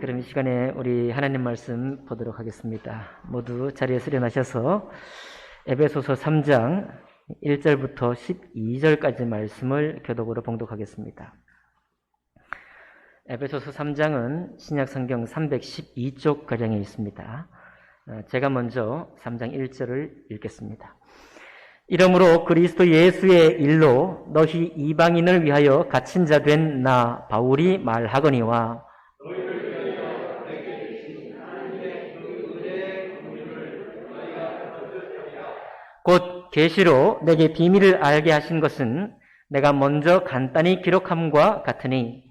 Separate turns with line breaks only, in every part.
그럼 이 시간에 우리 하나님 말씀 보도록 하겠습니다. 모두 자리에 수련하셔서 에베소서 3장 1절부터 12절까지 말씀을 교독으로 봉독하겠습니다. 에베소서 3장은 신약성경 312쪽가량에 있습니다. 제가 먼저 3장 1절을 읽겠습니다. 이러므로 그리스도 예수의 일로 너희 이방인을 위하여 갇힌 자 된 나 바울이 말하거니와 곧 계시로 내게 비밀을 알게 하신 것은 내가 먼저 간단히 기록함과 같으니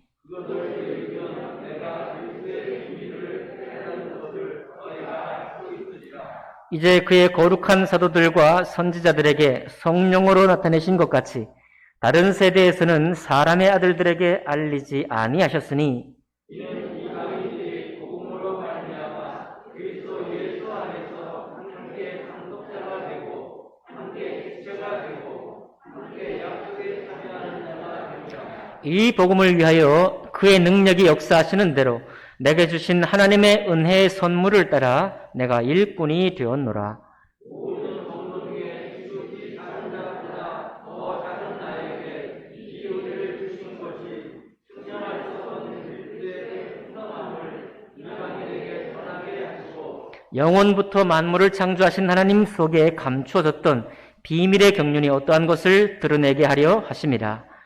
이제 그의 거룩한 사도들과 선지자들에게 성령으로 나타내신 것 같이 다른 세대에서는 사람의 아들들에게 알리지 아니하셨으니 이 복음을 위하여 그의 능력이 역사하시는 대로 내게 주신 하나님의 은혜의 선물을 따라 내가 일꾼이 되었노라. 영원부터 만물을 창조하신 하나님 속에 감추어졌던 비밀의 경륜이 어떠한 것을 드러내게 하려 하심이라.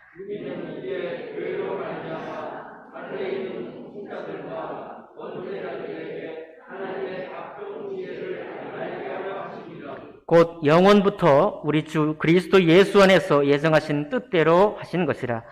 곧 영원부터 우리 주 그리스도 예수 안에서 예정하신 뜻대로 하신 것이라.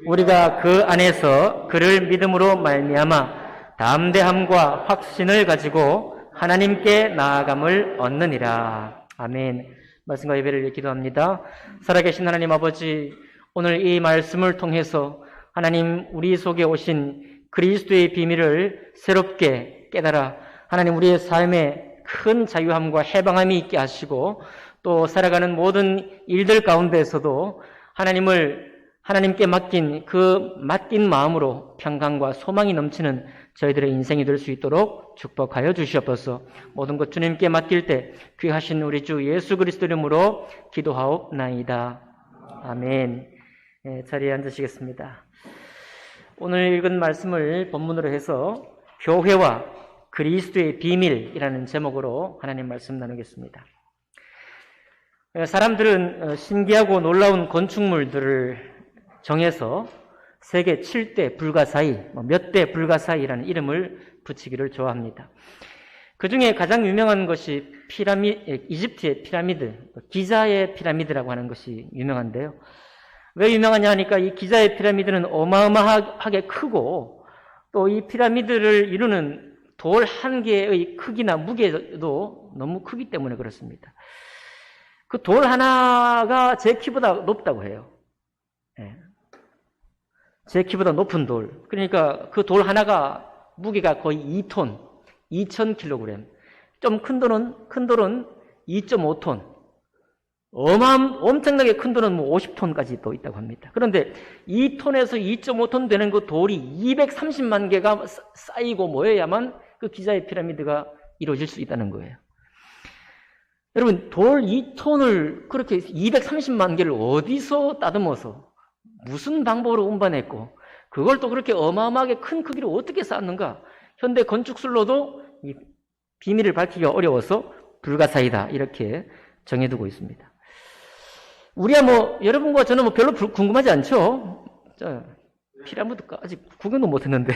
우리가 그 안에서 그를 믿음으로 말미암아 담대함과 확신을 가지고 하나님께 나아감을 얻느니라. 아멘. 말씀과 예배를 기도합니다. 살아계신 하나님 아버지, 오늘 이 말씀을 통해서 하나님 우리 속에 오신 그리스도의 비밀을 새롭게 깨달아 하나님 우리의 삶에 큰 자유함과 해방함이 있게 하시고 또 살아가는 모든 일들 가운데에서도 하나님께 맡긴 그 맡긴 마음으로 평강과 소망이 넘치는 저희들의 인생이 될 수 있도록 축복하여 주시옵소서. 모든 것 주님께 맡길 때 귀하신 우리 주 예수 그리스도 이름으로 기도하옵나이다. 아멘. 자리에 앉으시겠습니다. 오늘 읽은 말씀을 본문으로 해서 교회와 그리스도의 비밀이라는 제목으로 하나님 말씀 나누겠습니다. 사람들은 신기하고 놀라운 건축물들을 정해서 세계 7대 불가사의, 몇 대 불가사의라는 이름을 붙이기를 좋아합니다. 그 중에 가장 유명한 것이 이집트의 피라미드, 기자의 피라미드라고 하는 것이 유명한데요. 왜 유명하냐 하니까 이 기자의 피라미드는 어마어마하게 크고 또 이 피라미드를 이루는 돌 한 개의 크기나 무게도 너무 크기 때문에 그렇습니다. 그 돌 하나가 제 키보다 높다고 해요. 제 키보다 높은 돌. 그러니까 그 돌 하나가 무게가 거의 2톤, 2,000kg. 좀 큰 돌은 2.5톤. 엄청나게 큰 돌은 50톤까지 또 있다고 합니다. 그런데 2톤에서 2.5톤 되는 그 돌이 230만 개가 쌓이고 모여야만 그 기자의 피라미드가 이루어질 수 있다는 거예요. 여러분, 돌 2톤을 그렇게 230만 개를 어디서 따듬어서 무슨 방법으로 운반했고 그걸 또 그렇게 어마어마하게 큰 크기로 어떻게 쌓았는가? 현대 건축술로도 이 비밀을 밝히기가 어려워서 불가사의다 이렇게 정해두고 있습니다. 우리야 여러분과 저는 별로 궁금하지 않죠? 피라미드가 아직 구경도 못했는데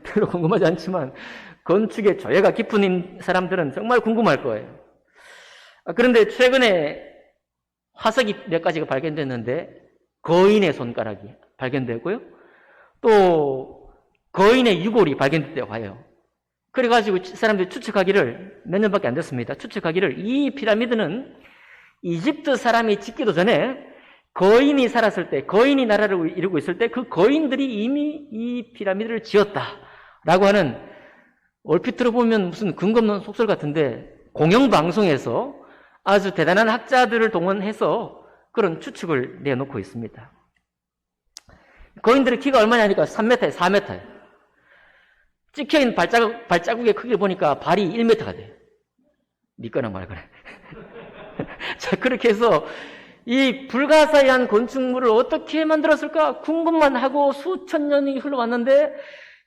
별로 궁금하지 않지만 건축에 조예가 깊은 사람들은 정말 궁금할 거예요. 그런데 최근에 화석이 몇 가지가 발견됐는데 거인의 손가락이 발견되고요. 또 거인의 유골이 발견됐다고 해요. 그래가지고 사람들이 추측하기를 몇 년밖에 안 됐습니다. 추측하기를 이 피라미드는 이집트 사람이 짓기도 전에 거인이 살았을 때, 거인이 나라를 이루고 있을 때 그 거인들이 이미 이 피라미드를 지었다라고 하는 얼핏 들어보면 무슨 근거 없는 속설 같은데 공영방송에서 아주 대단한 학자들을 동원해서 그런 추측을 내놓고 있습니다. 거인들의 키가 얼마냐니까 3m에 4m. 찍혀있는 발자국의 크기를 보니까 발이 1m가 돼요. 믿거나 말거나. 자, 그렇게 해서 이 불가사의한 건축물을 어떻게 만들었을까 궁금만 하고 수천 년이 흘러왔는데,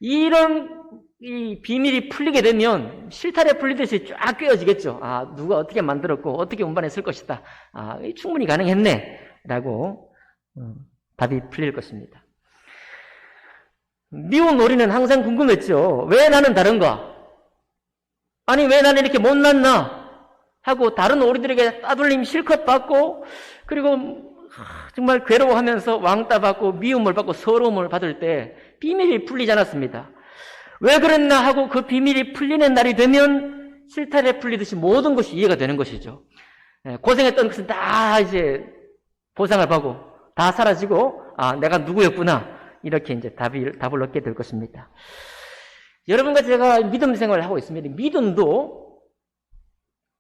이런 이 비밀이 풀리게 되면 실타래 풀리듯이 쫙 꿰어지겠죠. 아, 누가 어떻게 만들었고 어떻게 운반했을 것이다. 아, 충분히 가능했네 라고 답이 풀릴 것입니다. 미운 오리는 항상 궁금했죠. 왜 나는 다른가? 아니, 왜 나는 이렇게 못났나? 하고 다른 오리들에게 따돌림 실컷 받고, 그리고 정말 괴로워하면서 왕따 받고 미움을 받고 서러움을 받을 때 비밀이 풀리지 않았습니다. 왜 그랬나 하고 그 비밀이 풀리는 날이 되면 실타래 풀리듯이 모든 것이 이해가 되는 것이죠. 고생했던 것은 다 이제 보상을 받고 다 사라지고, 아, 내가 누구였구나, 이렇게 이제 답을 얻게 될 것입니다. 여러분과 제가 믿음 생활을 하고 있습니다. 믿음도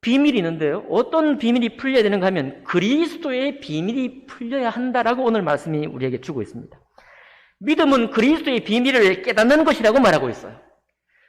비밀이 있는데요. 어떤 비밀이 풀려야 되는가 하면 그리스도의 비밀이 풀려야 한다라고 오늘 말씀이 우리에게 주고 있습니다. 믿음은 그리스도의 비밀을 깨닫는 것이라고 말하고 있어요.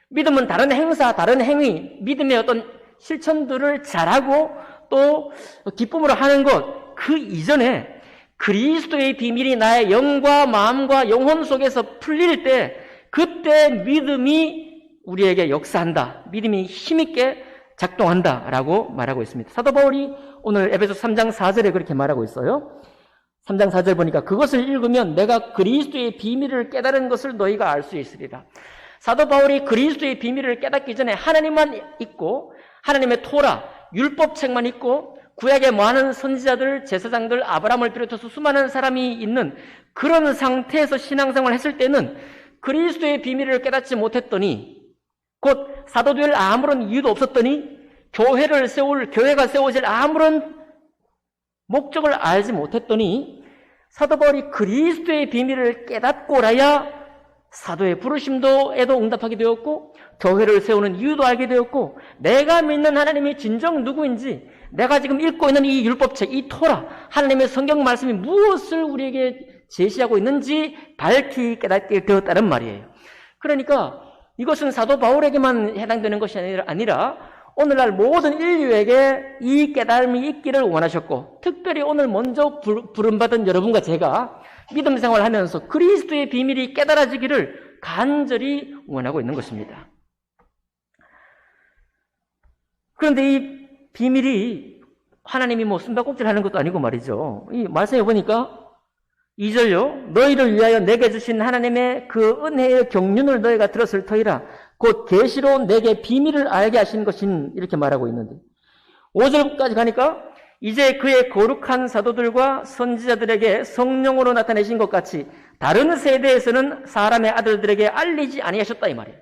믿음은 다른 행사, 다른 행위, 믿음의 어떤 실천들을 잘하고 또 기쁨으로 하는 것, 그 이전에 그리스도의 비밀이 나의 영과 마음과 영혼 속에서 풀릴 때, 그때 믿음이 우리에게 역사한다. 믿음이 힘있게 작동한다라고 말하고 있습니다. 사도 바울이 오늘 에베소 3장 4절에 그렇게 말하고 있어요. 3장 4절 보니까 그것을 읽으면 내가 그리스도의 비밀을 깨달은 것을 너희가 알 수 있으리라. 사도 바울이 그리스도의 비밀을 깨닫기 전에 하나님만 있고 하나님의 토라, 율법책만 있고 구약의 많은 선지자들, 제사장들, 아브라함을 비롯해서 수많은 사람이 있는 그런 상태에서 신앙생활을 했을 때는 그리스도의 비밀을 깨닫지 못했더니, 곧 사도될 아무런 이유도 없었더니, 교회가 세워질 아무런 목적을 알지 못했더니, 사도 바울이 그리스도의 비밀을 깨닫고라야 사도의 부르심도에도 응답하게 되었고, 교회를 세우는 이유도 알게 되었고, 내가 믿는 하나님이 진정 누구인지, 내가 지금 읽고 있는 이 율법책, 이 토라, 하나님의 성경 말씀이 무엇을 우리에게 제시하고 있는지 밝히 깨닫게 되었다는 말이에요. 그러니까 이것은 사도 바울에게만 해당되는 것이 아니라 오늘날 모든 인류에게 이 깨달음이 있기를 원하셨고, 특별히 오늘 먼저 부름받은 여러분과 제가 믿음 생활하면서 그리스도의 비밀이 깨달아지기를 간절히 원하고 있는 것입니다. 그런데 이 비밀이 하나님이 뭐 숨바꼭질 하는 것도 아니고 말이죠. 이 말씀해 보니까 2절요. 너희를 위하여 내게 주신 하나님의 그 은혜의 경륜을 너희가 들었을 터이라. 곧 계시로 내게 비밀을 알게 하신 것인, 이렇게 말하고 있는데, 5절까지 가니까 이제 그의 거룩한 사도들과 선지자들에게 성령으로 나타내신 것 같이 다른 세대에서는 사람의 아들들에게 알리지 아니하셨다, 이 말이에요.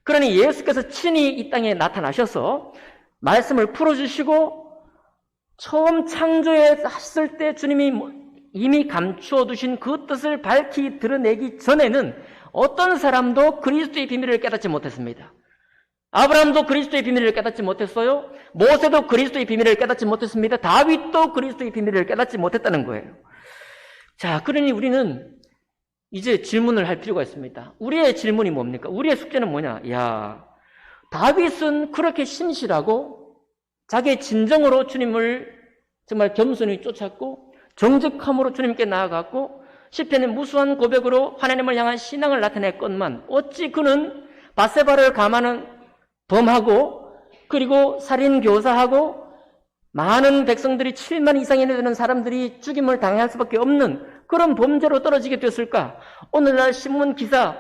그러니 예수께서 친히 이 땅에 나타나셔서 말씀을 풀어주시고, 처음 창조했을 때 주님이 이미 감추어 두신 그 뜻을 밝히 드러내기 전에는 어떤 사람도 그리스도의 비밀을 깨닫지 못했습니다. 아브라함도 그리스도의 비밀을 깨닫지 못했어요. 모세도 그리스도의 비밀을 깨닫지 못했습니다. 다윗도 그리스도의 비밀을 깨닫지 못했다는 거예요. 자, 그러니 우리는 이제 질문을 할 필요가 있습니다. 우리의 질문이 뭡니까? 우리의 숙제는 뭐냐? 야, 다윗은 그렇게 신실하고 자기의 진정으로 주님을 정말 겸손히 쫓았고 정직함으로 주님께 나아갔고 시편의 무수한 고백으로 하나님을 향한 신앙을 나타냈건만 어찌 그는 밧세바를 감하는 범하고 그리고 살인 교사하고 많은 백성들이 7만 이상이나 되는 사람들이 죽임을 당할 수밖에 없는 그런 범죄로 떨어지게 됐을까? 오늘날 신문 기사,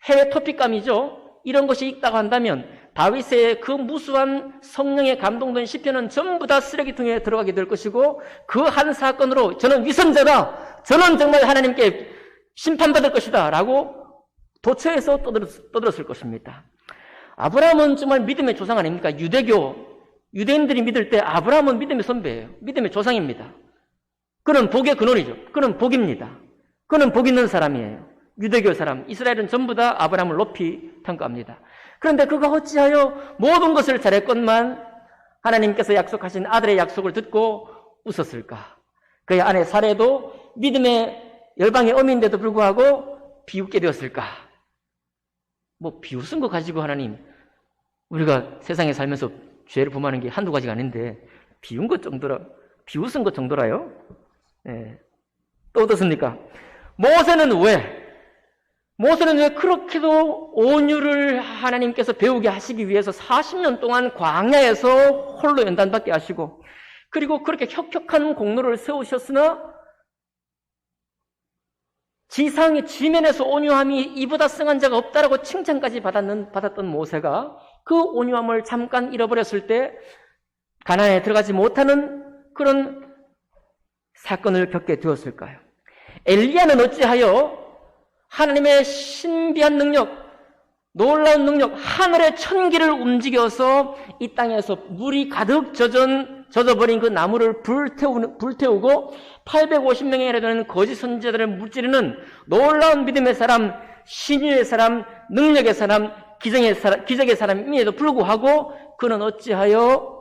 해외 토픽감이죠. 이런 것이 있다고 한다면 다윗의 그 무수한 성령에 감동된 시편은 전부 다 쓰레기통에 들어가게 될 것이고 그 한 사건으로 저는 위선자다, 저는 정말 하나님께 심판받을 것이다 라고 도처에서 떠들었을 것입니다. 아브라함은 정말 믿음의 조상 아닙니까? 유대인들이 믿을 때 아브라함은 믿음의 선배예요. 믿음의 조상입니다. 그는 복의 근원이죠. 그는 복입니다. 그는 복 있는 사람이에요. 유대교 사람, 이스라엘은 전부 다 아브라함을 높이 평가합니다. 그런데 그가 어찌하여 모든 것을 잘했건만 하나님께서 약속하신 아들의 약속을 듣고 웃었을까? 그의 아내 사레도 믿음의 열방의 어미인데도 불구하고 비웃게 되었을까? 뭐 비웃은 거 가지고 하나님, 우리가 세상에 살면서 죄를 범하는 게 한두 가지가 아닌데 비웃은 것 정도라요? 네. 또 어떻습니까? 모세는 왜 그렇게도 온유를 하나님께서 배우게 하시기 위해서 40년 동안 광야에서 홀로 연단받게 하시고, 그리고 그렇게 혁혁한 공로를 세우셨으나 지상의 지면에서 온유함이 이보다 승한 자가 없다라고 칭찬까지 받았던 모세가 그 온유함을 잠깐 잃어버렸을 때 가나안에 들어가지 못하는 그런 사건을 겪게 되었을까요? 엘리야는 어찌하여 하나님의 신비한 능력, 놀라운 능력, 하늘의 천기를 움직여서 이 땅에서 물이 가득 젖어버린 그 나무를 불태우고 850명에 되는 거짓 선지자들을 무찌르는 놀라운 믿음의 사람, 신유의 사람, 능력의 사람, 기적의 사람임에도 불구하고 그는 어찌하여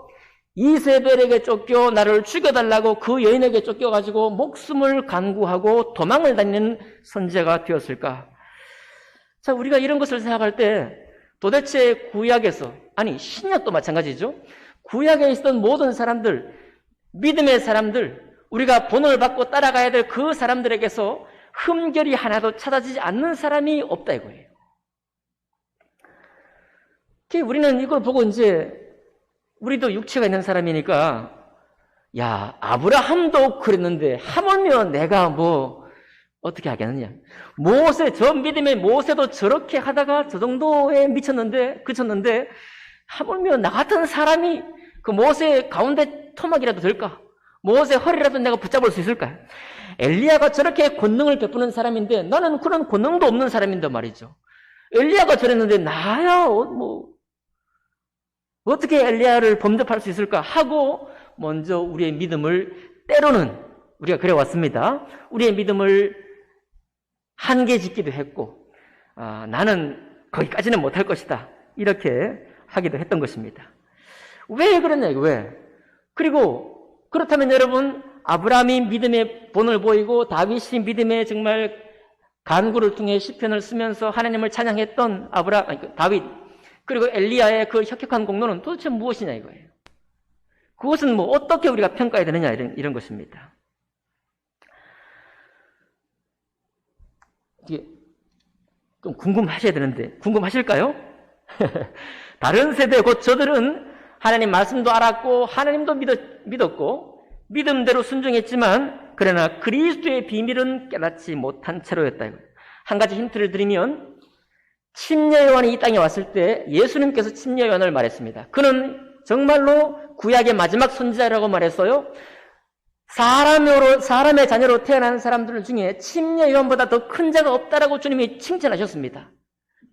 이세벨에게 쫓겨 나를 죽여달라고 그 여인에게 쫓겨가지고 목숨을 간구하고 도망을 다니는 선지자가 되었을까? 자, 우리가 이런 것을 생각할 때 도대체 구약에서, 아니 신약도 마찬가지죠. 구약에 있었던 모든 사람들, 믿음의 사람들, 우리가 본을 받고 따라가야 될 그 사람들에게서 흠결이 하나도 찾아지지 않는 사람이 없다 이거예요. 우리는 이걸 보고 이제 우리도 육체가 있는 사람이니까, 야, 아브라함도 그랬는데 하물며 내가 뭐 어떻게 하겠느냐. 저 믿음의 모세도 저렇게 하다가 저 정도에 그쳤는데 하물며 나 같은 사람이 그 모세 가운데 토막이라도 될까? 모세 허리라도 내가 붙잡을 수 있을까? 엘리야가 저렇게 권능을 베푸는 사람인데 나는 그런 권능도 없는 사람인데 말이죠. 엘리야가 저랬는데 나야 어떻게 엘리야를 범접할 수 있을까 하고 먼저 우리의 믿음을, 때로는 우리가 그래 왔습니다. 우리의 믿음을 한계 짓기도 했고, 나는 거기까지는 못할 것이다 이렇게 하기도 했던 것입니다. 왜 그러냐 왜? 그리고 그렇다면 여러분, 아브라함이 믿음의 본을 보이고 다윗이 믿음의 정말 간구를 통해 시편을 쓰면서 하나님을 찬양했던 다윗, 그리고 엘리야의 그 혁혁한 공로는 도대체 무엇이냐 이거예요. 그것은 어떻게 우리가 평가해야 되느냐 이런 것입니다. 이게 좀 궁금하셔야 되는데 궁금하실까요? 다른 세대 곧 저들은 하나님 말씀도 알았고 하나님도 믿었고 믿음대로 순종했지만 그러나 그리스도의 비밀은 깨닫지 못한 채로였다 이거예요. 한 가지 힌트를 드리면 침례 요한이 이 땅에 왔을 때 예수님께서 침례 요한을 말했습니다. 그는 정말로 구약의 마지막 선지자라고 말했어요. 사람의 자녀로 태어난 사람들 중에 침례 요한보다 더 큰 자가 없다라고 주님이 칭찬하셨습니다.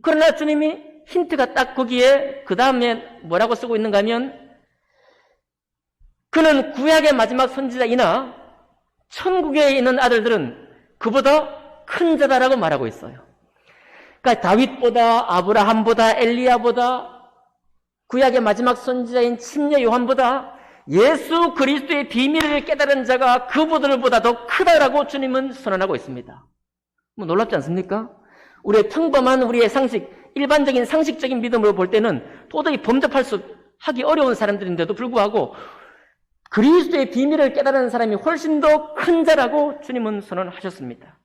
그러나 주님이 힌트가 딱 거기에 그 다음에 뭐라고 쓰고 있는가 하면 그는 구약의 마지막 선지자이나 천국에 있는 아들들은 그보다 큰 자다라고 말하고 있어요. 그러니까 다윗보다 아브라함보다 엘리야보다 구약의 마지막 선지자인 침례 요한보다 예수 그리스도의 비밀을 깨달은 자가 그분들보다 더 크다라고 주님은 선언하고 있습니다. 놀랍지 않습니까? 우리의 평범한 우리의 일반적인 상식적인 믿음으로 볼 때는 도저히 하기 어려운 사람들인데도 불구하고 그리스도의 비밀을 깨달은 사람이 훨씬 더 큰 자라고 주님은 선언하셨습니다.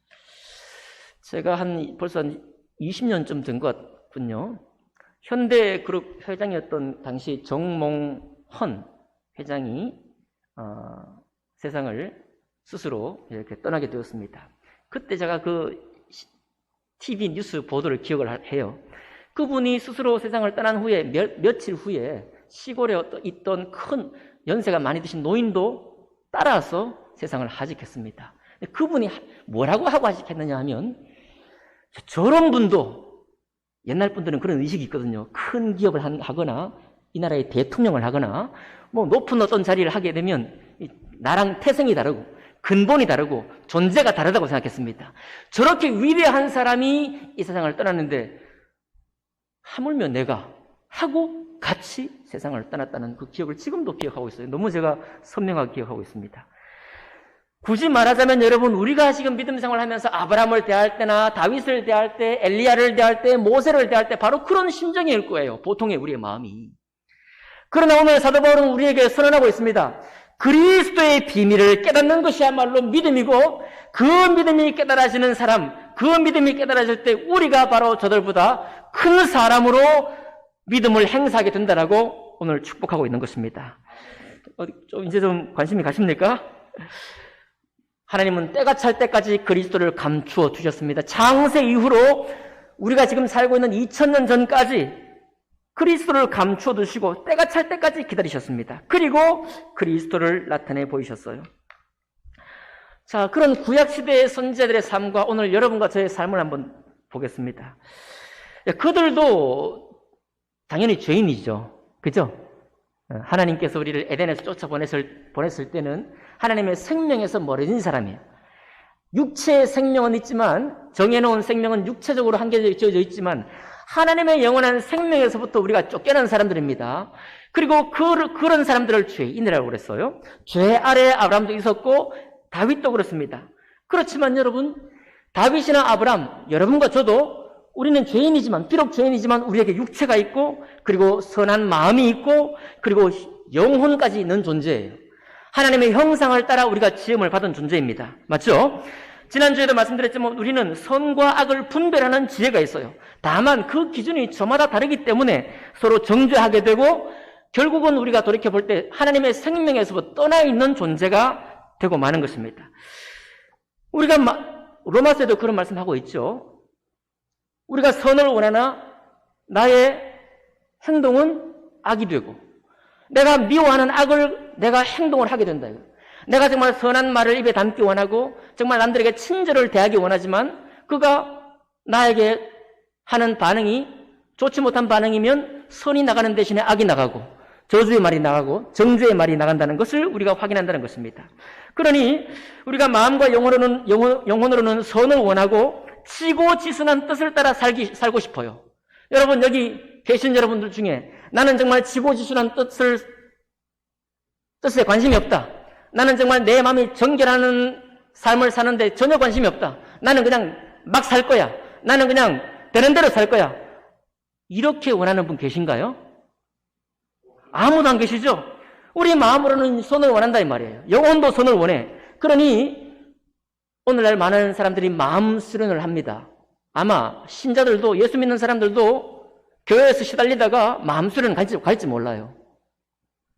제가 벌써 20년쯤 된 것 같군요. 현대그룹 회장이었던 당시 정몽헌 회장이 세상을 스스로 이렇게 떠나게 되었습니다. 그때 제가 그 TV 뉴스 보도를 기억을 해요. 그분이 스스로 세상을 떠난 후에 며칠 후에 시골에 있던 큰 연세가 많이 드신 노인도 따라서 세상을 하직했습니다. 그분이 뭐라고 하고 하직했느냐 하면 저런 분도 옛날 분들은 그런 의식이 있거든요. 큰 기업을 하거나 이 나라의 대통령을 하거나 높은 어떤 자리를 하게 되면 나랑 태생이 다르고 근본이 다르고 존재가 다르다고 생각했습니다. 저렇게 위대한 사람이 이 세상을 떠났는데 하물며 내가 하고 같이 세상을 떠났다는 그 기억을 지금도 기억하고 있어요. 너무 제가 선명하게 기억하고 있습니다. 굳이 말하자면 여러분, 우리가 지금 믿음 생활하면서 아브라함을 대할 때나 다윗을 대할 때, 엘리야를 대할 때, 모세를 대할 때 바로 그런 심정일 거예요. 보통의 우리의 마음이. 그러나 오늘 사도 바울은 우리에게 선언하고 있습니다. 그리스도의 비밀을 깨닫는 것이야말로 믿음이고, 그 믿음이 깨달아지는 사람, 그 믿음이 깨달아질 때 우리가 바로 저들보다 큰 사람으로 믿음을 행사하게 된다라고 오늘 축복하고 있는 것입니다. 이제 좀 관심이 가십니까? 하나님은 때가 찰 때까지 그리스도를 감추어 두셨습니다. 창세 이후로 우리가 지금 살고 있는 2000년 전까지 그리스도를 감추어 두시고 때가 찰 때까지 기다리셨습니다. 그리고 그리스도를 나타내 보이셨어요. 자, 그런 구약시대의 선지자들의 삶과 오늘 여러분과 저의 삶을 한번 보겠습니다. 그들도 당연히 죄인이죠. 그죠? 하나님께서 우리를 에덴에서 쫓아보냈을 때는 하나님의 생명에서 멀어진 사람이에요. 육체의 생명은 있지만, 정해놓은 생명은 육체적으로 한계되어 있지만 하나님의 영원한 생명에서부터 우리가 쫓겨난 사람들입니다. 그리고 그런 사람들을 죄인이라고 그랬어요. 죄 아래에 아브라함도 있었고 다윗도 그렇습니다. 그렇지만 여러분, 다윗이나 아브라함, 여러분과 저도 우리는 죄인이지만, 비록 죄인이지만 우리에게 육체가 있고, 그리고 선한 마음이 있고, 그리고 영혼까지 있는 존재예요. 하나님의 형상을 따라 우리가 지음을 받은 존재입니다. 맞죠? 지난주에도 말씀드렸지만 우리는 선과 악을 분별하는 지혜가 있어요. 다만 그 기준이 저마다 다르기 때문에 서로 정죄하게 되고, 결국은 우리가 돌이켜볼 때 하나님의 생명에서 떠나 있는 존재가 되고 마는 것입니다. 우리가 로마서에도 그런 말씀하고 있죠. 우리가 선을 원하나 나의 행동은 악이 되고, 내가 미워하는 악을 내가 행동을 하게 된다. 내가 정말 선한 말을 입에 담기 원하고 정말 남들에게 친절을 대하기 원하지만 그가 나에게 하는 반응이 좋지 못한 반응이면 선이 나가는 대신에 악이 나가고 저주의 말이 나가고 정죄의 말이 나간다는 것을 우리가 확인한다는 것입니다. 그러니 우리가 마음과 영혼으로는 선을 원하고 치고 지순한 뜻을 따라 살고 싶어요. 여러분, 여기 계신 여러분들 중에 나는 정말 치고 지순한 뜻에 관심이 없다. 나는 정말 내 마음이 정결하는 삶을 사는데 전혀 관심이 없다. 나는 그냥 막 살 거야. 나는 그냥 되는 대로 살 거야. 이렇게 원하는 분 계신가요? 아무도 안 계시죠? 우리 마음으로는 선을 원한다 이 말이에요. 영혼도 선을 원해. 그러니 오늘날 많은 사람들이 마음 수련을 합니다. 아마 신자들도, 예수 믿는 사람들도 교회에서 시달리다가 마음 수련 갈지 몰라요.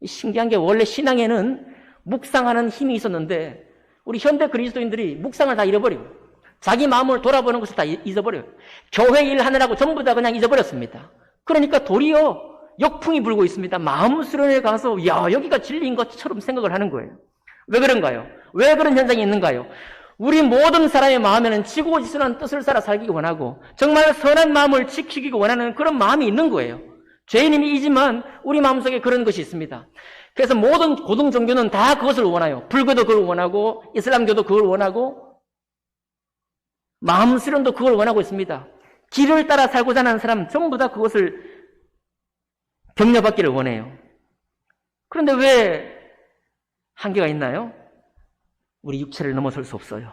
신기한 게 원래 신앙에는 묵상하는 힘이 있었는데 우리 현대 그리스도인들이 묵상을 다 잃어버려요. 자기 마음을 돌아보는 것을 다 잊어버려요. 교회 일 하느라고 전부 다 그냥 잊어버렸습니다. 그러니까 도리어 역풍이 불고 있습니다. 마음 수련에 가서 여기가 진리인 것처럼 생각을 하는 거예요. 왜 그런가요? 왜 그런 현상이 있는가요? 우리 모든 사람의 마음에는 지고지순한 뜻을 따라 살기 원하고 정말 선한 마음을 지키기 원하는 그런 마음이 있는 거예요. 죄인이지만 우리 마음속에 그런 것이 있습니다. 그래서 모든 고등 종교는 다 그것을 원해요. 불교도 그걸 원하고 이슬람교도 그걸 원하고 마음 수련도 그걸 원하고 있습니다. 길을 따라 살고자 하는 사람 전부 다 그것을 격려받기를 원해요. 그런데 왜 한계가 있나요? 우리 육체를 넘어설 수 없어요.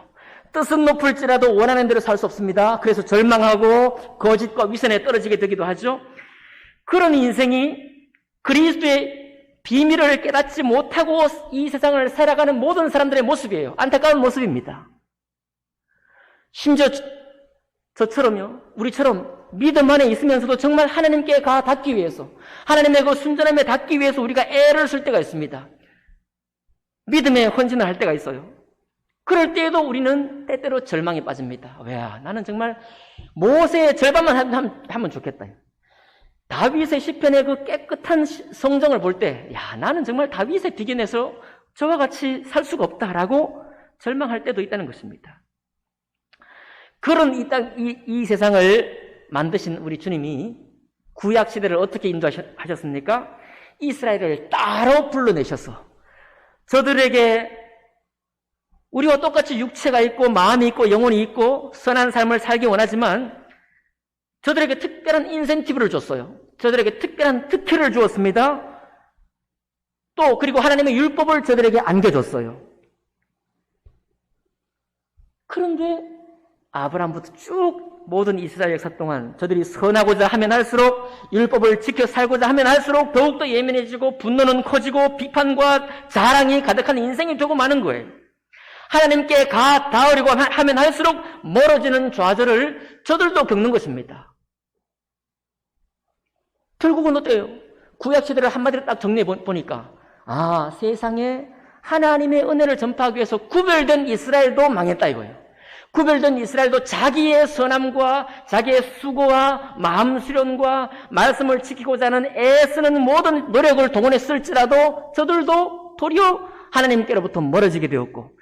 뜻은 높을지라도 원하는 대로 살 수 없습니다. 그래서 절망하고 거짓과 위선에 떨어지게 되기도 하죠. 그런 인생이 그리스도의 비밀을 깨닫지 못하고 이 세상을 살아가는 모든 사람들의 모습이에요. 안타까운 모습입니다. 심지어 저처럼요, 우리처럼 믿음 안에 있으면서도 정말 하나님께 닿기 위해서, 하나님의 그 순전함에 닿기 위해서 우리가 애를 쓸 때가 있습니다. 믿음에 헌신을 할 때가 있어요. 그럴 때에도 우리는 때때로 절망에 빠집니다. 왜? 나는 정말 모세의 절반만 하면 좋겠다. 다윗의 시편의 그 깨끗한 성정을 볼 때, 나는 정말 다윗의 비견에서 저와 같이 살 수가 없다라고 절망할 때도 있다는 것입니다. 그런 이 세상을 만드신 우리 주님이 구약 시대를 어떻게 인도하셨습니까? 이스라엘을 따로 불러내셔서 저들에게 우리와 똑같이 육체가 있고 마음이 있고 영혼이 있고 선한 삶을 살기 원하지만 저들에게 특별한 인센티브를 줬어요. 저들에게 특별한 특혜를 주었습니다. 또 그리고 하나님의 율법을 저들에게 안겨줬어요. 그런데 아브라함부터 쭉 모든 이스라엘 역사 동안 저들이 선하고자 하면 할수록, 율법을 지켜 살고자 하면 할수록 더욱더 예민해지고 분노는 커지고 비판과 자랑이 가득한 인생이 되고 마는 거예요. 하나님께 닿으려고 하면 할수록 멀어지는 좌절을 저들도 겪는 것입니다. 결국은 어때요? 구약시대를 한마디로 딱 정리해 보니까 세상에 하나님의 은혜를 전파하기 위해서 구별된 이스라엘도 망했다 이거예요. 구별된 이스라엘도 자기의 선함과 자기의 수고와 마음 수련과 말씀을 지키고자 하는 애쓰는 모든 노력을 동원했을지라도 저들도 도리어 하나님께로부터 멀어지게 되었고,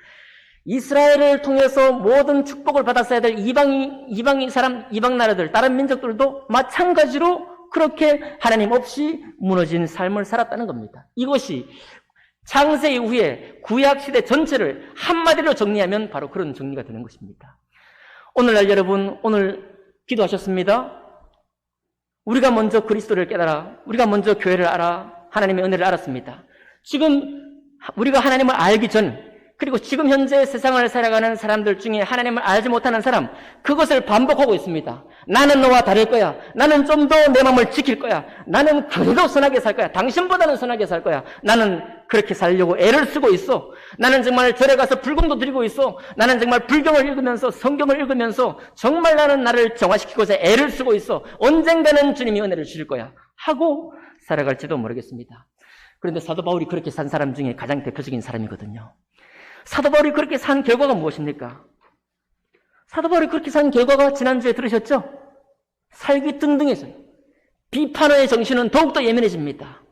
이스라엘을 통해서 모든 축복을 받았어야 될 이방 나라들, 다른 민족들도 마찬가지로 그렇게 하나님 없이 무너진 삶을 살았다는 겁니다. 이것이 창세 이후에 구약시대 전체를 한마디로 정리하면 바로 그런 정리가 되는 것입니다. 오늘날 여러분, 오늘 기도하셨습니다. 우리가 먼저 그리스도를 깨달아, 우리가 먼저 교회를 알아, 하나님의 은혜를 알았습니다. 지금 우리가 하나님을 알기 전, 그리고 지금 현재 세상을 살아가는 사람들 중에 하나님을 알지 못하는 사람, 그것을 반복하고 있습니다. 나는 너와 다를 거야. 나는 좀 더 내 마음을 지킬 거야. 나는 그래도 선하게 살 거야. 당신보다는 선하게 살 거야. 나는 그렇게 살려고 애를 쓰고 있어. 나는 정말 절에 가서 불공도 드리고 있어. 나는 정말 불경을 읽으면서 성경을 읽으면서 정말 나는 나를 정화시키고자 애를 쓰고 있어. 언젠가는 주님이 은혜를 주실 거야 하고 살아갈지도 모르겠습니다. 그런데 사도 바울이 그렇게 산 사람 중에 가장 대표적인 사람이거든요. 사도 바울이 그렇게 산 결과가 무엇입니까? 사도 바울이 그렇게 산 결과가 지난주에 들으셨죠? 살기 등등해서요. 비판의 정신은 더욱더 예민해집니다.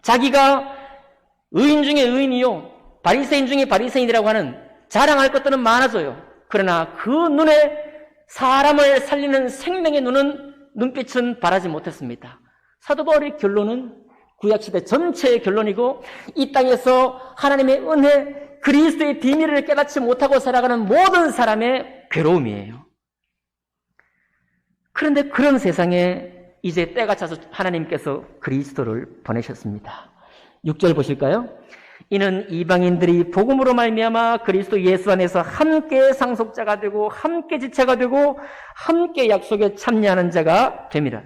자기가 의인 중에 의인이요, 바리새인 중에 바리새인이라고 하는 자랑할 것들은 많아져요. 그러나 그 눈에 사람을 살리는 생명의 눈빛은 바라지 못했습니다. 사도 바울의 결론은 구약시대 전체의 결론이고, 이 땅에서 하나님의 은혜, 그리스도의 비밀을 깨닫지 못하고 살아가는 모든 사람의 괴로움이에요. 그런데 그런 세상에 이제 때가 차서 하나님께서 그리스도를 보내셨습니다. 6절 보실까요? 이는 이방인들이 복음으로 말미암아 그리스도 예수 안에서 함께 상속자가 되고 함께 지체가 되고 함께 약속에 참여하는 자가 됨이라.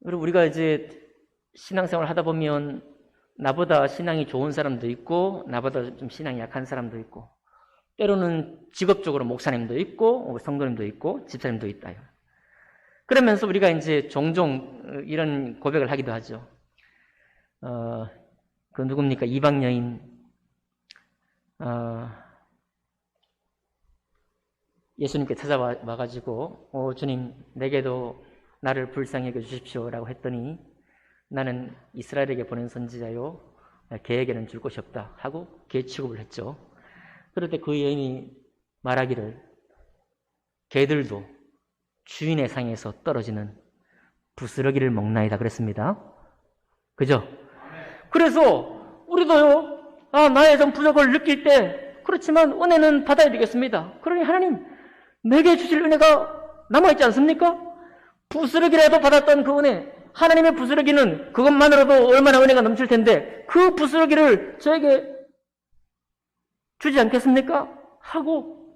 그리고 우리가 이제 신앙생활을 하다 보면 나보다 신앙이 좋은 사람도 있고 나보다 좀 신앙이 약한 사람도 있고, 때로는 직업적으로 목사님도 있고 성도님도 있고 집사님도 있다요. 그러면서 우리가 이제 종종 이런 고백을 하기도 하죠. 그 누굽니까? 이방 여인, 예수님께 찾아와가지고 주님, 내게도 나를 불쌍히 여겨주십시오라고 했더니 나는 이스라엘에게 보낸 선지자요, 걔에게는 줄 곳이 없다 하고 걔 취급을 했죠. 그럴 때 그 여인이 말하기를, 개들도 주인의 상에서 떨어지는 부스러기를 먹나이다 그랬습니다. 그죠? 그래서 우리도요, 나의 좀 부족을 느낄 때, 그렇지만 은혜는 받아야 되겠습니다. 그러니 하나님, 내게 주실 은혜가 남아있지 않습니까? 부스러기라도 받았던 그 은혜, 하나님의 부스러기는 그것만으로도 얼마나 은혜가 넘칠 텐데 그 부스러기를 저에게 주지 않겠습니까? 하고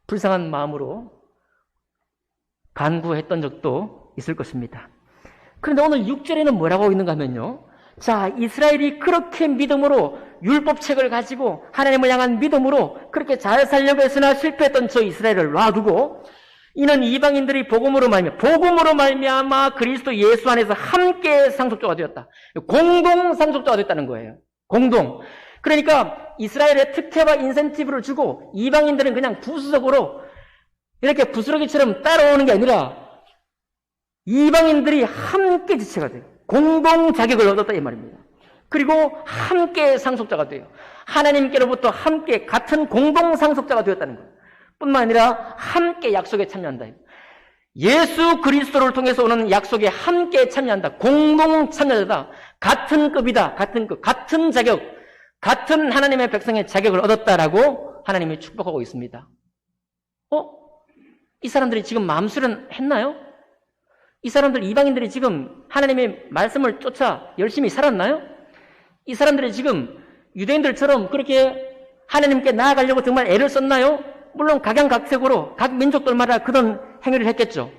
불쌍한 마음으로 간구했던 적도 있을 것입니다. 그런데 오늘 6절에는 뭐라고 있는가 하면요, 자, 이스라엘이 그렇게 믿음으로 율법책을 가지고 하나님을 향한 믿음으로 그렇게 잘 살려고 했으나 실패했던 저 이스라엘을 놔두고, 이는 이방인들이 복음으로 말미암아 그리스도 예수 안에서 함께 상속자가 되었다. 공동 상속자가 됐다는 거예요. 공동. 그러니까 이스라엘의 특혜와 인센티브를 주고 이방인들은 그냥 부수적으로 이렇게 부스러기처럼 따라오는 게 아니라 이방인들이 함께 지체가 돼요. 공동 자격을 얻었다 이 말입니다. 그리고 함께 상속자가 돼요. 하나님께로부터 함께 같은 공동 상속자가 되었다는 거예요. 뿐만 아니라 함께 약속에 참여한다. 예수 그리스도를 통해서 오는 약속에 함께 참여한다. 공동 참여자다. 같은 급이다. 같은 급, 같은 자격, 같은 하나님의 백성의 자격을 얻었다라고 하나님이 축복하고 있습니다. 이 사람들이 지금 마음 수련했나요? 이 사람들, 이방인들이 지금 하나님의 말씀을 쫓아 열심히 살았나요? 이 사람들이 지금 유대인들처럼 그렇게 하나님께 나아가려고 정말 애를 썼나요? 물론 각양각색으로 각 민족들마다 그런 행위를 했겠죠.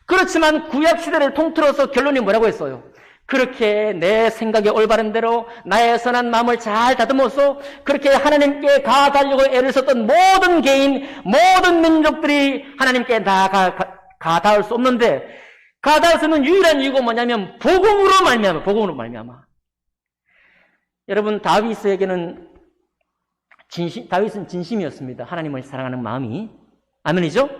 그렇지만 구약 시대를 통틀어서 결론이 뭐라고 했어요? 그렇게 내 생각에 올바른 대로 나의 선한 마음을 잘 다듬어서 그렇게 하나님께 가달려고 애를 썼던 모든 개인, 모든 민족들이 하나님께 가닿을 수 없는데, 가닿을 수 있는 유일한 이유가 뭐냐면 복음으로 말미암아. 복음으로 말미암아. 여러분, 다윗은 진심이었습니다. 하나님을 사랑하는 마음이. 아멘이죠?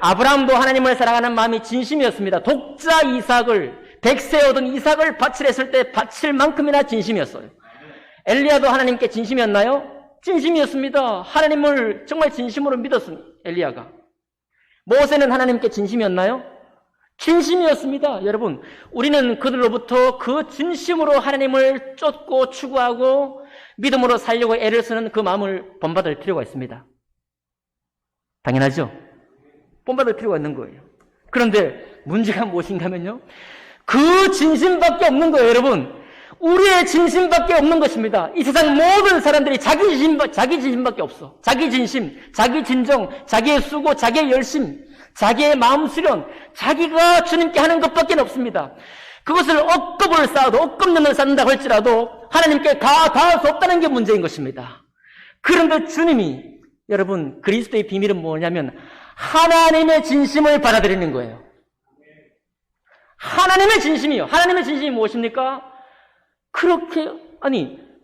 아브라함도 하나님을 사랑하는 마음이 진심이었습니다. 독자 이삭을, 백세 얻은 이삭을 바치려 했을 때 바칠 만큼이나 진심이었어요. 엘리야도 하나님께 진심이었나요? 진심이었습니다. 하나님을 정말 진심으로 믿었습니다. 엘리야가. 모세는 하나님께 진심이었나요? 진심이었습니다. 여러분, 우리는 그들로부터 그 진심으로 하나님을 쫓고 추구하고 믿음으로 살려고 애를 쓰는 그 마음을 본받을 필요가 있습니다. 당연하죠? 본받을 필요가 있는 거예요. 그런데 문제가 무엇인가 하면요, 그 진심밖에 없는 거예요. 여러분, 우리의 진심밖에 없는 것입니다. 이 세상 모든 사람들이 자기 진심밖에 없어. 자기 진심, 자기 진정, 자기의 수고, 자기의 열심, 자기의 마음 수련, 자기가 주님께 하는 것밖에 없습니다. 그것을 억겁을 쌓아도, 억겁년을 쌓는다고 할지라도 하나님께 닿을 수 없다는 게 문제인 것입니다. 그런데 주님이, 여러분, 그리스도의 비밀은 뭐냐면 하나님의 진심을 받아들이는 거예요. 하나님의 진심이요. 하나님의 진심이 무엇입니까?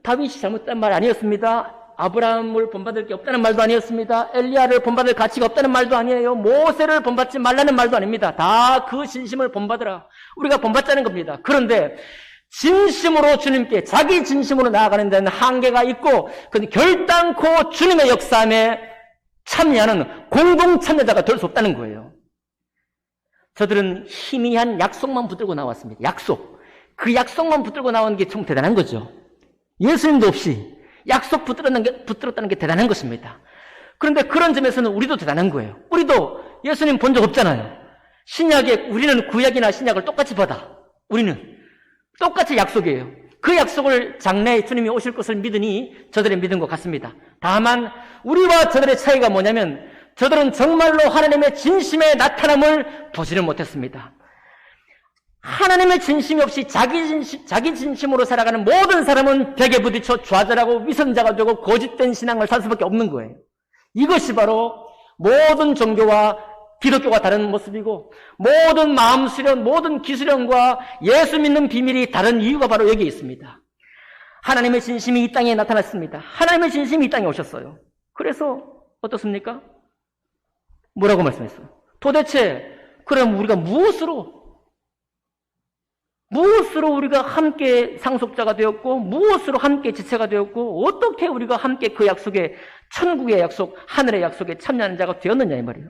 다윗이 잘못된 말 아니었습니다. 아브라함을 본받을 게 없다는 말도 아니었습니다. 엘리야를 본받을 가치가 없다는 말도 아니에요. 모세를 본받지 말라는 말도 아닙니다. 다 그 진심을 본받으라. 우리가 본받자는 겁니다. 그런데 진심으로 주님께, 자기 진심으로 나아가는 데는 한계가 있고, 근데 결단코 주님의 역사에 참여하는 공동 참여자가 될 수 없다는 거예요. 저들은 희미한 약속만 붙들고 나왔습니다. 약속. 그 약속만 붙들고 나온 게 좀 대단한 거죠. 예수님도 없이 약속 붙들었다는 게 대단한 것입니다. 그런데 그런 점에서는 우리도 대단한 거예요. 우리도 예수님 본 적 없잖아요. 신약에, 우리는 구약이나 신약을 똑같이 받아. 우리는 똑같이 약속이에요. 그 약속을 장래에 주님이 오실 것을 믿으니 저들의 믿은 것 같습니다. 다만 우리와 저들의 차이가 뭐냐면 저들은 정말로 하나님의 진심의 나타남을 보지를 못했습니다. 하나님의 진심이 없이 자기 진심으로 살아가는 모든 사람은 벽에 부딪혀 좌절하고 위선자가 되고 거짓된 신앙을 살 수밖에 없는 거예요. 이것이 바로 모든 종교와 기독교가 다른 모습이고, 모든 마음 수련, 모든 기수련과 예수 믿는 비밀이 다른 이유가 바로 여기에 있습니다. 하나님의 진심이 이 땅에 나타났습니다. 하나님의 진심이 이 땅에 오셨어요. 그래서 어떻습니까? 뭐라고 말씀했어요? 도대체 그럼 우리가 무엇으로 우리가 함께 상속자가 되었고, 무엇으로 함께 지체가 되었고, 어떻게 우리가 함께 그 약속에, 천국의 약속, 하늘의 약속에 참여하는 자가 되었느냐 이 말이에요.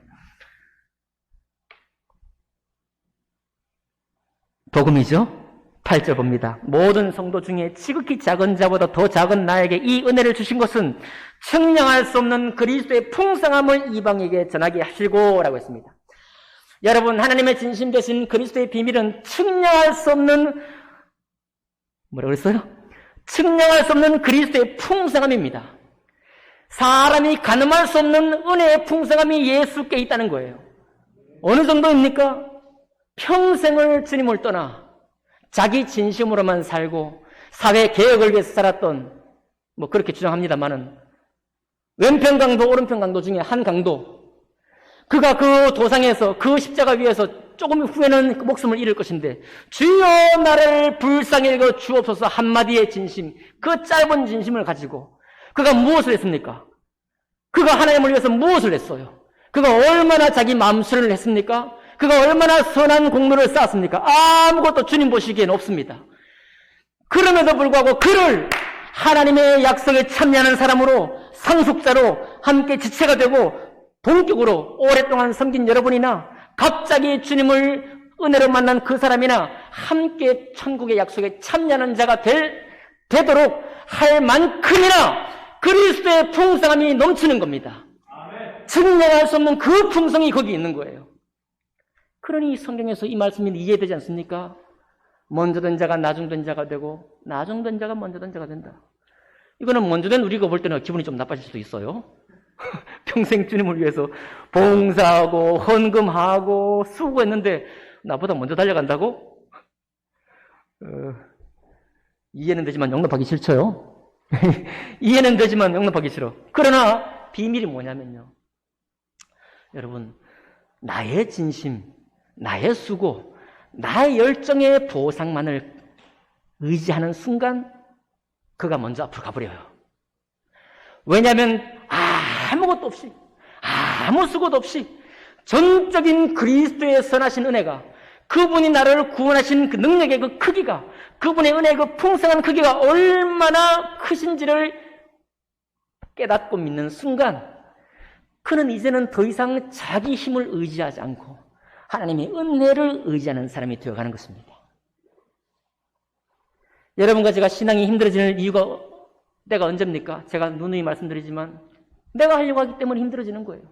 복음이죠. 8절 봅니다. 모든 성도 중에 지극히 작은 자보다 더 작은 나에게 이 은혜를 주신 것은 측량할 수 없는 그리스도의 풍성함을 이방에게 전하게 하시고 라고 했습니다. 여러분, 하나님의 진심 되신 그리스도의 비밀은 측량할 수 없는, 뭐라고 그랬어요? 측량할 수 없는 그리스도의 풍성함입니다. 사람이 가늠할 수 없는 은혜의 풍성함이 예수께 있다는 거예요. 어느 정도입니까? 평생을 주님을 떠나 자기 진심으로만 살고 사회 개혁을 위해서 살았던, 그렇게 주장합니다만은, 왼편 강도 오른편 강도 중에 한 강도, 그가 그 도상에서 그 십자가 위에서 조금 후에는 그 목숨을 잃을 것인데, 주여 나를 불쌍히 여겨 주옵소서 한마디의 진심, 그 짧은 진심을 가지고 그가 무엇을 했습니까? 그가 하나님을 위해서 무엇을 했어요? 그가 얼마나 자기 마음 수련을 했습니까? 그가 얼마나 선한 공로를 쌓았습니까? 아무것도 주님 보시기에는 없습니다. 그럼에도 불구하고 그를 하나님의 약속에 참여하는 사람으로, 상속자로 함께 지체가 되고 본격으로 오랫동안 섬긴 여러분이나 갑자기 주님을 은혜로 만난 그 사람이나 함께 천국의 약속에 참여하는 자가 되도록 할 만큼이나 그리스도의 풍성함이 넘치는 겁니다. 측량할 수 없는 그 풍성이 거기 있는 거예요. 그러니 성경에서 이 말씀이 이해되지 않습니까? 먼저 된 자가 나중 된 자가 되고 나중 된 자가 먼저 된 자가 된다. 이거는 먼저 된 우리가 볼 때는 기분이 좀 나빠질 수도 있어요. 평생 주님을 위해서 봉사하고 헌금하고 수고했는데 나보다 먼저 달려간다고? 이해는 되지만 용납하기 싫죠. 이해는 되지만 용납하기 싫어. 그러나 비밀이 뭐냐면요. 여러분, 나의 진심, 나의 수고, 나의 열정의 보상만을 의지하는 순간 그가 먼저 앞으로 가버려요. 왜냐하면 아무것도 없이, 아무 수고도 없이 전적인 그리스도의 선하신 은혜가, 그분이 나를 구원하신 그 능력의 그 크기가, 그분의 은혜의 그 풍성한 크기가 얼마나 크신지를 깨닫고 믿는 순간 그는 이제는 더 이상 자기 힘을 의지하지 않고 하나님의 은혜를 의지하는 사람이 되어가는 것입니다. 여러분과 제가 신앙이 힘들어지는 이유가 때가 언제입니까? 제가 누누이 말씀드리지만 내가 하려고 하기 때문에 힘들어지는 거예요.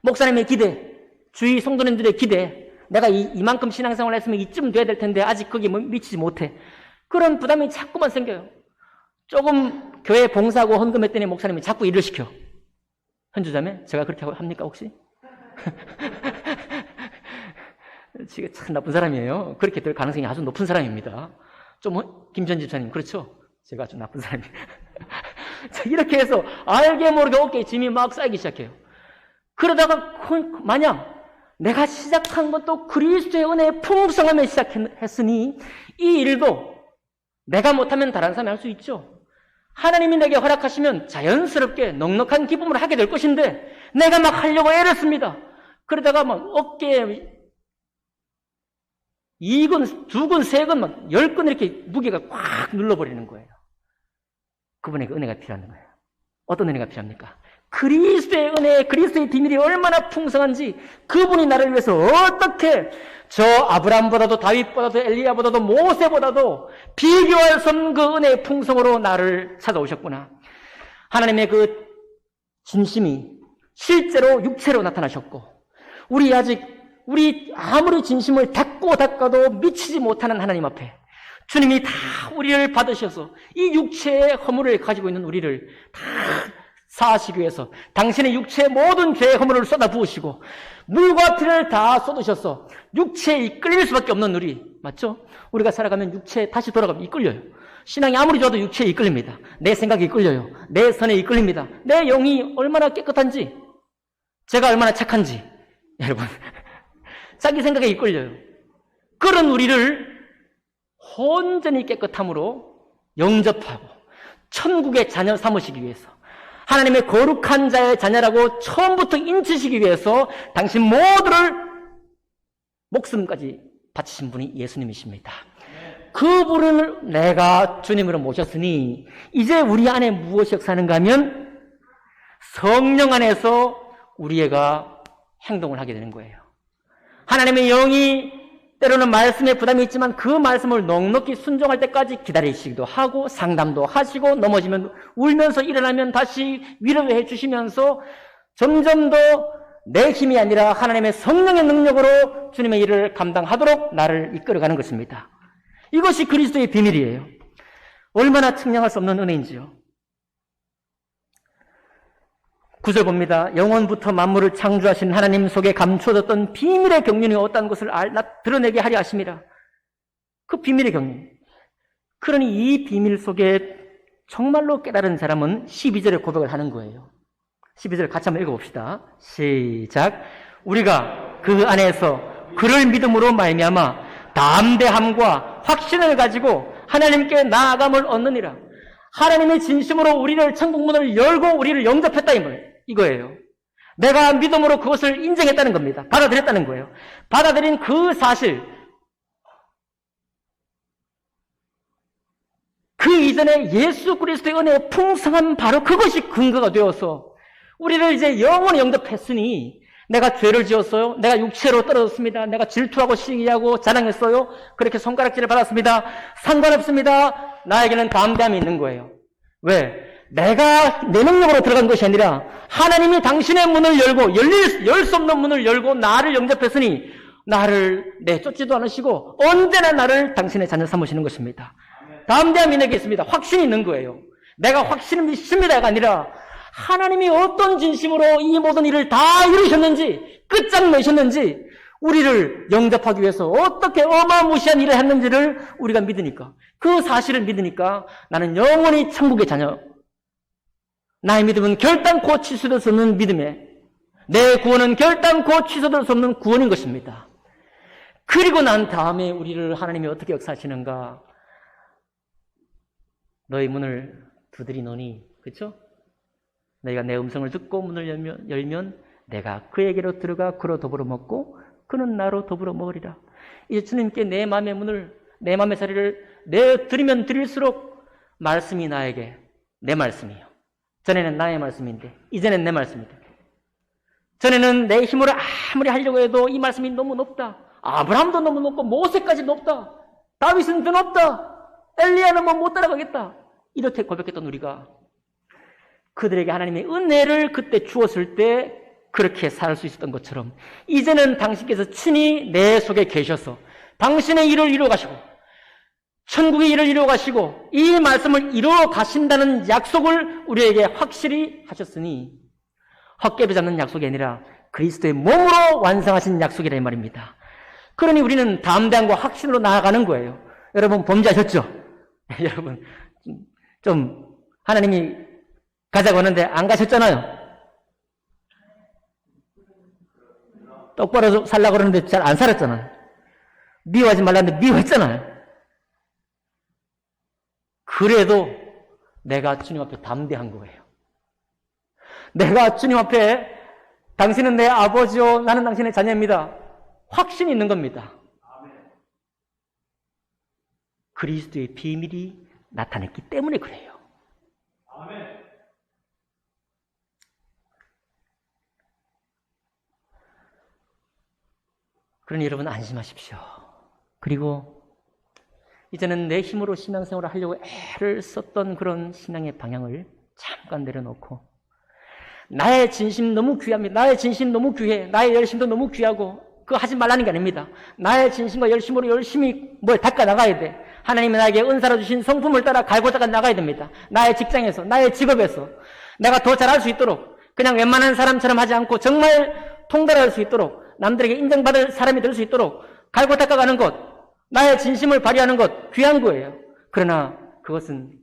목사님의 기대, 주위 성도님들의 기대, 내가 이만큼 신앙생활을 했으면 이쯤 돼야 될 텐데 아직 거기에 미치지 못해. 그런 부담이 자꾸만 생겨요. 조금 교회 봉사하고 헌금했더니 목사님이 자꾸 일을 시켜. 현주자매, 제가 그렇게 합니까 혹시? 지금 참 나쁜 사람이에요. 그렇게 될 가능성이 아주 높은 사람입니다. 김전 집사님, 그렇죠? 제가 좀 나쁜 사람이에요. 이렇게 해서 알게 모르게 어깨에 짐이 막 쌓이기 시작해요. 그러다가 마냥 내가 시작한 것도 그리스도의 은혜의 풍성함에 시작했으니 이 일도 내가 못하면 다른 사람이 할 수 있죠. 하나님이 내게 허락하시면 자연스럽게 넉넉한 기쁨을 하게 될 것인데 내가 막 하려고 애를 씁니다. 그러다가 막 어깨에 2근, 2근, 3근, 막 10근 이렇게 무게가 꽉 눌러버리는 거예요. 그분에게 은혜가 필요한 거예요. 어떤 은혜가 필요합니까? 그리스도의 은혜, 그리스도의 비밀이 얼마나 풍성한지 그분이 나를 위해서 어떻게 저 아브라함보다도 다윗보다도 엘리야보다도 모세보다도 비교할 수 없는 그 은혜의 풍성으로 나를 찾아오셨구나. 하나님의 그 진심이 실제로 육체로 나타나셨고 우리 아무리 진심을 닦아도 미치지 못하는 하나님 앞에 주님이 다 우리를 받으셔서 이 육체의 허물을 가지고 있는 우리를 다 사하시기 위해서 당신의 육체의 모든 죄의 허물을 쏟아부으시고 물과 피를 다 쏟으셔서 육체에 이끌릴 수밖에 없는 우리, 맞죠? 우리가 살아가면 육체에 다시 돌아가면 이끌려요. 신앙이 아무리 좋아도 육체에 이끌립니다. 내 생각이 이끌려요. 내 선에 이끌립니다. 내 영이 얼마나 깨끗한지, 제가 얼마나 착한지, 여러분 자기 생각에 이끌려요. 그런 우리를 온전히 깨끗함으로 영접하고 천국의 자녀 삼으시기 위해서 하나님의 거룩한 자의 자녀라고 처음부터 인치시기 위해서 당신 모두를 목숨까지 바치신 분이 예수님이십니다. 그분을 내가 주님으로 모셨으니 이제 우리 안에 무엇이 역사하는가 하면 성령 안에서 우리가 행동을 하게 되는 거예요. 하나님의 영이 때로는 말씀에 부담이 있지만 그 말씀을 넉넉히 순종할 때까지 기다리시기도 하고 상담도 하시고 넘어지면 울면서 일어나면 다시 위로해 주시면서 점점 더 내 힘이 아니라 하나님의 성령의 능력으로 주님의 일을 감당하도록 나를 이끌어가는 것입니다. 이것이 그리스도의 비밀이에요. 얼마나 측량할 수 없는 은혜인지요. 9절 봅니다. 영원부터 만물을 창조하신 하나님 속에 감춰졌던 비밀의 경륜이 어떤 것을 드러내게 하려 하심이라. 그 비밀의 경륜. 그러니 이 비밀 속에 정말로 깨달은 사람은 12절에 고백을 하는 거예요. 12절 같이 한번 읽어봅시다. 시작. 우리가 그 안에서 그를 믿음으로 말미암아 담대함과 확신을 가지고 하나님께 나아감을 얻느니라. 하나님의 진심으로 우리를 천국문을 열고 우리를 영접했다 이거예요. 내가 믿음으로 그것을 인정했다는 겁니다. 받아들였다는 거예요. 받아들인 그 사실, 그 이전에 예수 그리스도의 은혜의 풍성한 바로 그것이 근거가 되어서 우리를 이제 영원히 영접했으니 내가 죄를 지었어요. 내가 육체로 떨어졌습니다. 내가 질투하고 시기하고 자랑했어요. 그렇게 손가락질을 받았습니다. 상관없습니다. 나에게는 담대함이 있는 거예요. 왜? 내가 내 능력으로 들어간 것이 아니라 하나님이 당신의 문을 열고 열 수 없는 문을 열고 나를 영접했으니 나를 내쫓지도 않으시고 언제나 나를 당신의 자녀 삼으시는 것입니다. 담대함이 내게 있습니다. 확신이 있는 거예요. 내가 확신을 믿습니다가 아니라 하나님이 어떤 진심으로 이 모든 일을 다 이루셨는지, 끝장내셨는지, 우리를 영접하기 위해서 어떻게 어마무시한 일을 했는지를 우리가 믿으니까, 그 사실을 믿으니까 나는 영원히 천국의 자녀, 나의 믿음은 결단코 취소될 수 없는 믿음에, 내 구원은 결단코 취소될 수 없는 구원인 것입니다. 그리고 난 다음에 우리를 하나님이 어떻게 역사하시는가? 너희 문을 두드리노니, 그렇죠? 너희가 내 음성을 듣고 문을 열면 내가 그에게로 들어가 그로 더불어 먹고 그는 나로 더불어 먹으리라. 이제 주님께 내 마음의 문을, 내 마음의 자리를 내드리면 드릴수록 말씀이 나에게 내 말씀이요. 전에는 나의 말씀인데 이제는 내 말씀이다. 전에는 내 힘으로 아무리 하려고 해도 이 말씀이 너무 높다. 아브라함도 너무 높고 모세까지 높다. 다윗은 더 높다. 엘리야는 뭐 못 따라가겠다. 이렇게 고백했던 우리가 그들에게 하나님의 은혜를 그때 주었을 때 그렇게 살 수 있었던 것처럼 이제는 당신께서 친히 내 속에 계셔서 당신의 일을 이루어 가시고 천국의 일을 이루어 가시고 이 말씀을 이루어 가신다는 약속을 우리에게 확실히 하셨으니 헛개로 잡는 약속이 아니라 그리스도의 몸으로 완성하신 약속이라 이 말입니다. 그러니 우리는 담대함과 확신으로 나아가는 거예요. 여러분 범죄하셨죠? 여러분 좀 하나님이 가자고 하는데 안 가셨잖아요. 똑바로 살라고 그러는데 잘 안 살았잖아요. 미워하지 말라는데 미워했잖아요. 그래도 내가 주님 앞에 담대한 거예요. 내가 주님 앞에 당신은 내 아버지요 나는 당신의 자녀입니다. 확신이 있는 겁니다. 그리스도의 비밀이 나타냈기 때문에 그래요. 그러니 여러분 안심하십시오. 그리고 이제는 내 힘으로 신앙생활을 하려고 애를 썼던 그런 신앙의 방향을 잠깐 내려놓고 나의 진심 너무 귀합니다. 나의 진심 너무 귀해. 나의 열심도 너무 귀하고 그거 하지 말라는 게 아닙니다. 나의 진심과 열심으로 열심히 뭘 닦아 나가야 돼. 하나님이 나에게 은사로 주신 성품을 따라 갈고 닦아 나가야 됩니다. 나의 직장에서, 나의 직업에서 내가 더 잘할 수 있도록 그냥 웬만한 사람처럼 하지 않고 정말 통달할 수 있도록 남들에게 인정받을 사람이 될 수 있도록 갈고 닦아가는 것, 나의 진심을 발휘하는 것 귀한 거예요. 그러나 그것은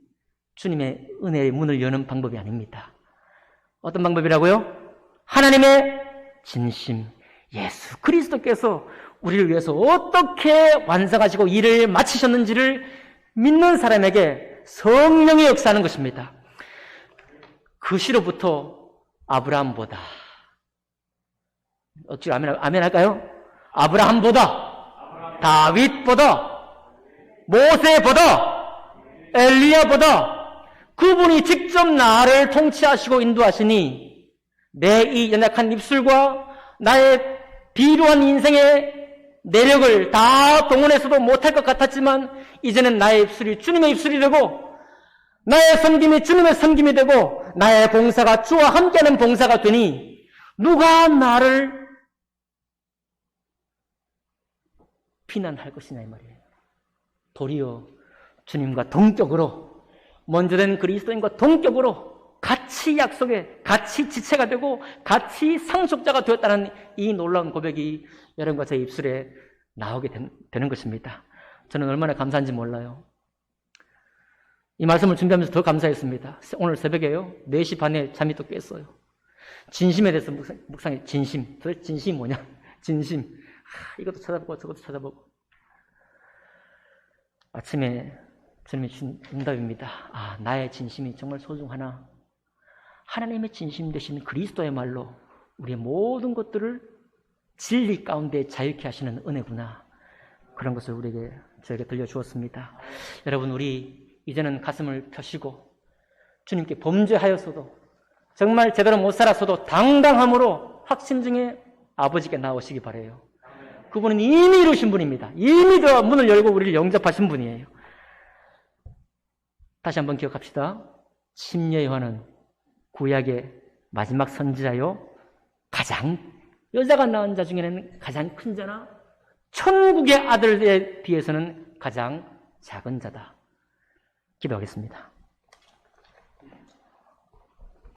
주님의 은혜의 문을 여는 방법이 아닙니다. 어떤 방법이라고요? 하나님의 진심, 예수 그리스도께서 우리를 위해서 어떻게 완성하시고 일을 마치셨는지를 믿는 사람에게 성령이 역사하는 것입니다. 그 시로부터 아브라함보다 억지로 아멘 할까요? 아브라함보다, 다윗보다, 모세보다, 엘리야보다 그분이 직접 나를 통치하시고 인도하시니 내 이 연약한 입술과 나의 비루한 인생의 내력을 다 동원해서도 못할 것 같았지만 이제는 나의 입술이 주님의 입술이 되고 나의 섬김이 주님의 섬김이 되고 나의 봉사가 주와 함께하는 봉사가 되니 누가 나를 비난할 것이냐 이 말이에요. 도리어 주님과 동격으로 먼저 된 그리스도인과 동격으로 같이 약속에 같이 지체가 되고 같이 상속자가 되었다는 이 놀라운 고백이 여러분과 제 입술에 나오게 되는 것입니다. 저는 얼마나 감사한지 몰라요. 이 말씀을 준비하면서 더 감사했습니다. 오늘 새벽에요. 4시 반에 잠이 또 깼어요. 진심에 대해서 묵상해. 진심. 도대체 진심이 뭐냐? 진심. 이것도 찾아보고 저것도 찾아보고. 아침에 주님이 준 응답입니다. 나의 진심이 정말 소중하나? 하나님의 진심 되신 그리스도의 말로 우리의 모든 것들을 진리 가운데 자유케 하시는 은혜구나. 그런 것을 저에게 들려주었습니다. 여러분, 우리 이제는 가슴을 펴시고 주님께 범죄하였어도 정말 제대로 못 살았어도 당당함으로 확신 중에 아버지께 나오시기 바라요. 그분은 이미 이루신 분입니다. 이미 더 문을 열고 우리를 영접하신 분이에요. 다시 한번 기억합시다. 심려 요한은 구약의 마지막 선지자요, 여자가 낳은 자 중에는 가장 큰 자나 천국의 아들에 비해서는 가장 작은 자다. 기도하겠습니다.